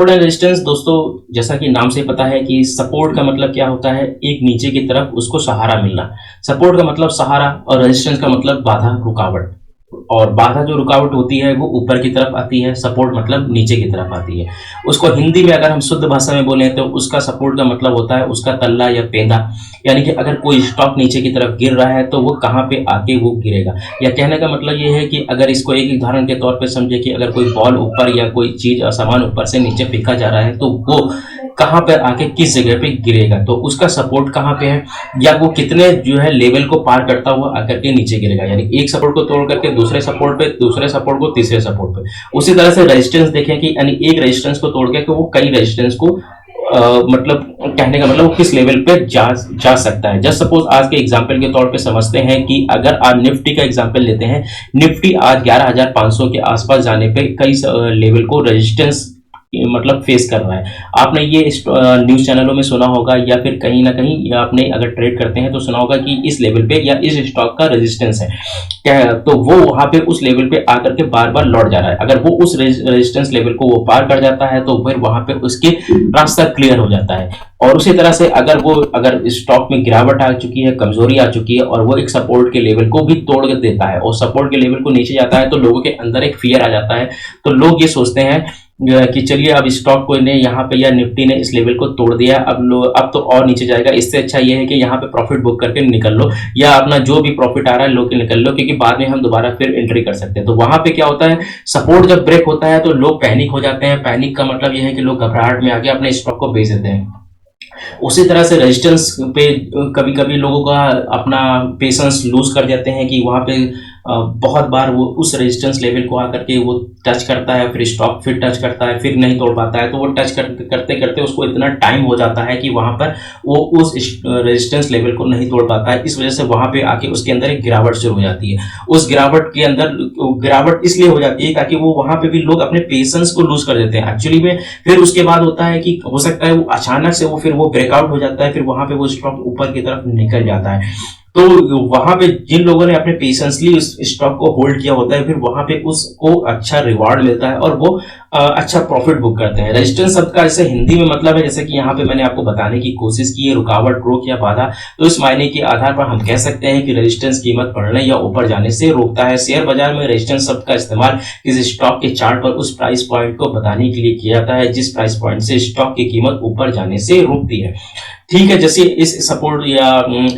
Support and resistance दोस्तों, जैसा कि नाम से पता है कि सपोर्ट का मतलब क्या होता है, एक नीचे की तरफ उसको सहारा मिलना। सपोर्ट का मतलब सहारा और रेजिस्टेंस का मतलब बाधा, रुकावट। और बाधा जो रुकावट होती है वो ऊपर की तरफ आती है, सपोर्ट मतलब नीचे की तरफ आती है। उसको हिंदी में अगर हम शुद्ध भाषा में बोले तो उसका सपोर्ट का मतलब होता है उसका तल्ला या पेंदा। यानी कि अगर कोई स्टॉक नीचे की तरफ गिर रहा है तो वो कहाँ पे आके वो गिरेगा। या कहने का मतलब ये है कि अगर इसको एक उदाहरण के तौर पे समझे कि अगर कोई बॉल ऊपर या कोई चीज सामान ऊपर से नीचे फेंका जा रहा है तो वो कहाँ पे आके किस जगह पे गिरेगा, तो उसका सपोर्ट कहाँ पे है, या वो कितने जो है लेवल को पार करता हुआ आकर के नीचे गिरेगा। यानी एक सपोर्ट को तोड़ करके दूसरे सपोर्ट पे, दूसरे सपोर्ट को तीसरे सपोर्ट पे। उसी तरह से रेजिस्टेंस देखें कि यानी एक रेजिस्टेंस को तोड़ के वो कई रेजिस्टेंस को मतलब कहने का मतलब वो किस लेवल पे जा सकता है। जस्ट सपोज आज के एग्जांपल के तौर पे समझते हैं कि अगर आज निफ्टी का एग्जांपल लेते हैं, निफ्टी आज 11,500 के आसपास जाने पे कई लेवल को रेजिस्टेंस मतलब फेस कर रहा है। आपने ये न्यूज चैनलों में सुना होगा या फिर कहीं ना कहीं, या आपने अगर ट्रेड करते हैं तो सुना होगा कि इस लेवल पे या इस स्टॉक का रेजिस्टेंस है, तो वो वहां पे उस लेवल पे आकर के बार बार लौट जा रहा है। अगर वो उस रेजिस्टेंस लेवल को वो पार कर जाता है तो फिर वहां पे उसके रास्ता क्लियर हो जाता है। और उसी तरह से अगर स्टॉक में गिरावट आ चुकी है, कमजोरी आ चुकी है और वो एक सपोर्ट के लेवल को भी तोड़ देता है और सपोर्ट के लेवल को नीचे जाता है तो लोगों के अंदर एक फियर आ जाता है। तो लोग ये सोचते हैं कि चलिए अब स्टॉक को ने यहाँ पे या निफ्टी ने इस लेवल को तोड़ दिया, अब तो और नीचे जाएगा, इससे अच्छा ये है कि यहाँ पे प्रॉफिट बुक करके निकल लो, या अपना जो भी प्रॉफिट आ रहा है लो के निकल लो, क्योंकि बाद में हम दोबारा फिर एंट्री कर सकते हैं। तो वहां पे क्या होता है, सपोर्ट जब ब्रेक होता है तो लोग पैनिक हो जाते हैं। पैनिक का मतलब यह है कि लोग घबराहट में आके अपने स्टॉक को बेच देते हैं। उसी तरह से रेजिस्टेंस पे कभी कभी लोगों का अपना पेशेंस लूज कर जाते हैं कि वहां पे बहुत बार वो उस रेजिस्टेंस लेवल को आकर के वो टच करता है, फिर स्टॉक फिर टच करता है, फिर नहीं तोड़ पाता है, तो वो टच करते करते करते उसको इतना टाइम हो जाता है कि वहां पर वो उस रेजिस्टेंस लेवल को नहीं तोड़ पाता है। इस वजह से वहां पे आके उसके अंदर एक गिरावट शुरू हो जाती है। उस गिरावट के अंदर गिरावट इसलिए हो जाती है ताकि वो वहां पे भी लोग अपने पेशेंस को लूज कर देते हैं एक्चुअली में। फिर उसके बाद होता है कि हो सकता है वो अचानक से फिर वो ब्रेकआउट हो जाता है, फिर वहां पे वो स्टॉक ऊपर की तरफ निकल जाता है। तो वहां पे जिन लोगों ने अपने पेशेंसली उस स्टॉक को होल्ड किया होता है, फिर वहां पे उसको अच्छा रिवार्ड मिलता है और वो अच्छा प्रॉफिट बुक करते हैं। रेजिस्टेंस शब्द का जैसे हिंदी में मतलब है, जैसे कि यहाँ पे मैंने आपको बताने की कोशिश की है, रुकावट, रोक या बाधा। तो इस मायने के आधार पर हम कह सकते हैं कि रेजिस्टेंस कीमत बढ़ने या ऊपर जाने से रोकता है। शेयर बाजार में रेजिस्टेंस शब्द का इस्तेमाल किसी स्टॉक के चार्ट पर उस प्राइस पॉइंट को बताने के लिए किया जाता है जिस प्राइस पॉइंट से स्टॉक की कीमत ऊपर जाने से रोकती है। ठीक है, जैसे इस सपोर्ट या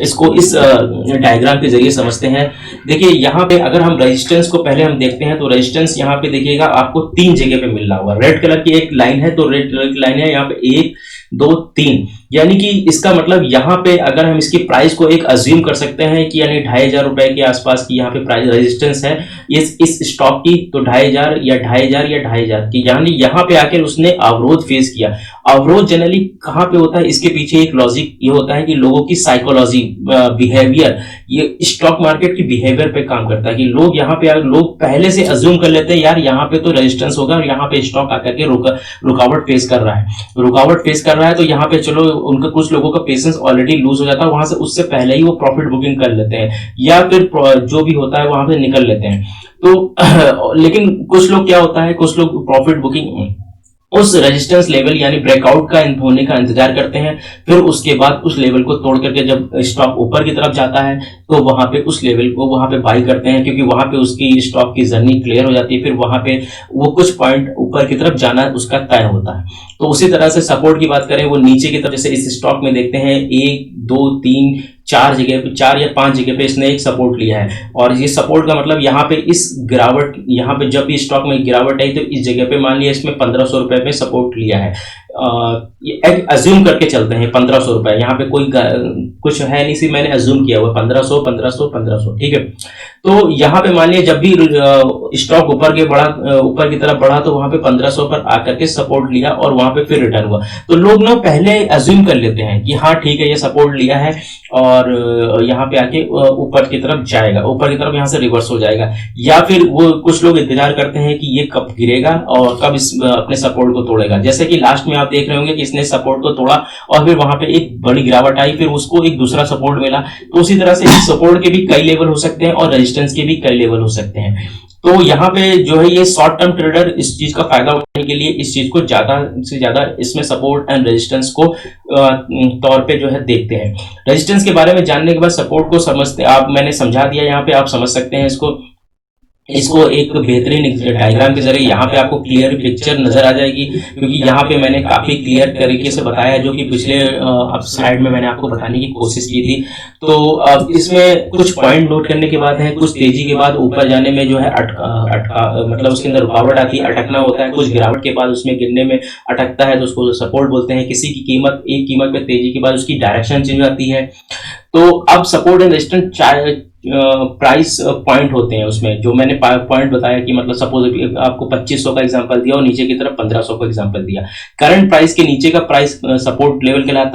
इसको इस डायग्राम के जरिए समझते हैं। देखिए यहाँ पे अगर हम रेजिस्टेंस को पहले हम देखते हैं तो रेजिस्टेंस यहाँ पे देखिएगा आपको 3 जगह पे मिल रहा होगा। रेड कलर की एक लाइन है, तो रेड कलर की लाइन है यहाँ पे 1 2 3, यानी कि इसका मतलब यहाँ पे अगर हम इसकी प्राइस को एक अज्यूम कर सकते हैं कि यानी 2,500 रुपए के आसपास की यहाँ पे प्राइस रेजिस्टेंस है इस स्टॉक की, तो 2,500 या 2,500 या 2,500 की, यानी यहाँ पे आकर उसने अवरोध फेस किया। अवरोध जनरली कहाँ पे होता है, इसके पीछे एक लॉजिक ये होता है कि लोगों की साइकोलॉजी, बिहेवियर, ये स्टॉक मार्केट की बिहेवियर पे काम करता है कि लोग यहाँ पे लोग पहले से अज्यूम कर लेते हैं यार यहाँ पे तो रेजिस्टेंस होगा और यहाँ पे स्टॉक आकर के रुकावट फेस कर रहा है, रुकावट फेस कर रहा है, तो यहाँ पे चलो उनका कुछ लोगों का पेशेंस ऑलरेडी लूज हो जाता है, वहां से उससे पहले ही वो प्रॉफिट बुकिंग कर लेते हैं या फिर जो भी होता है वहां पे निकल लेते हैं। तो लेकिन कुछ लोग क्या होता है, कुछ लोग प्रॉफिट बुकिंग उस रेजिस्टेंस लेवल यानी ब्रेकआउट का होने का इंतजार करते हैं, फिर उसके बाद उस लेवल को तोड़ करके जब स्टॉक ऊपर की तरफ जाता है तो वहां पे उस लेवल को वहां पे बाई करते हैं, क्योंकि वहां पे उसकी स्टॉक की जर्नी क्लियर हो जाती है, फिर वहां पे वो कुछ पॉइंट ऊपर की तरफ जाना उसका तय होता है। तो उसी तरह से सपोर्ट की बात करें, वो नीचे की तरफ जैसे इस स्टॉक में देखते हैं 1 2 3 4 जगह पे, 4 या 5 जगह पे इसने एक सपोर्ट लिया है, और ये सपोर्ट का मतलब यहाँ पे इस गिरावट, यहाँ पे जब भी स्टॉक में गिरावट आई तो इस जगह पे मान लिया इसमें 1,500 रुपए पे सपोर्ट लिया है। अज्यूम करके चलते हैं 1,500 रुपए, यहाँ पे कोई कुछ है नहीं, सिर्फ मैंने अज्यूम किया हुआ 1,500 1,500 1,500, ठीक है। तो यहाँ पे मान लिया जब भी स्टॉक ऊपर की तरफ बढ़ा तो वहां पे 1,500 पर आकर के सपोर्ट लिया और वहां पे फिर रिटर्न हुआ। तो लोग ना पहले अज्यूम कर लेते हैं कि हाँ ठीक है ये सपोर्ट लिया है और यहाँ पे आके ऊपर की तरफ जाएगा, ऊपर की तरफ यहाँ से रिवर्स हो जाएगा, या फिर वो कुछ लोग इंतजार करते हैं कि ये कब गिरेगा और कब इस अपने सपोर्ट को तोड़ेगा। जैसे कि लास्ट में आप देख रहे होंगे कि इसने सपोर्ट को तोड़ा और फिर वहां पे एक बड़ी गिरावट आई, फिर उसको एक दूसरा सपोर्ट मिला। तो उसी तरह से सपोर्ट के भी कई लेवल हो सकते हैं और रेजिस्टेंस के भी कई लेवल हो सकते हैं। तो यहाँ पे जो है ये शॉर्ट टर्म ट्रेडर इस चीज का फायदा उठाने के लिए इस चीज को ज्यादा से ज्यादा इसमें सपोर्ट एंड रेजिस्टेंस को तौर पे जो है देखते हैं। रेजिस्टेंस के बारे में जानने के बाद सपोर्ट को समझते आप, मैंने समझा दिया, यहाँ पे आप समझ सकते हैं इसको। इसको एक बेहतरीन डायग्राम के जरिए यहाँ पे आपको क्लियर पिक्चर नजर आ जाएगी, क्योंकि यहाँ पे मैंने काफी क्लियर तरीके से बताया है, जो कि पिछले स्लाइड में मैंने आपको बताने की कोशिश की थी। तो अब इसमें कुछ पॉइंट नोट करने के बाद है, कुछ तेजी के बाद ऊपर जाने में जो है अटका मतलब उसके अंदर रुकावट आती है, अटकना होता है। कुछ गिरावट के बाद उसमें गिरने में अटकता है तो उसको सपोर्ट बोलते हैं। किसी की कीमत एक कीमत पे तेजी के बाद उसकी डायरेक्शन चेंज आती है। तो अब support and resistance price point होते हैं उसमें, जो मैंने पॉइंट बताया कि मतलब सपोज आपको 2500 का एग्जांपल दिया और नीचे की तरफ 1500 का एग्जांपल दिया। करंट प्राइस के नीचे का प्राइस सपोर्ट लेवल कहलाता है।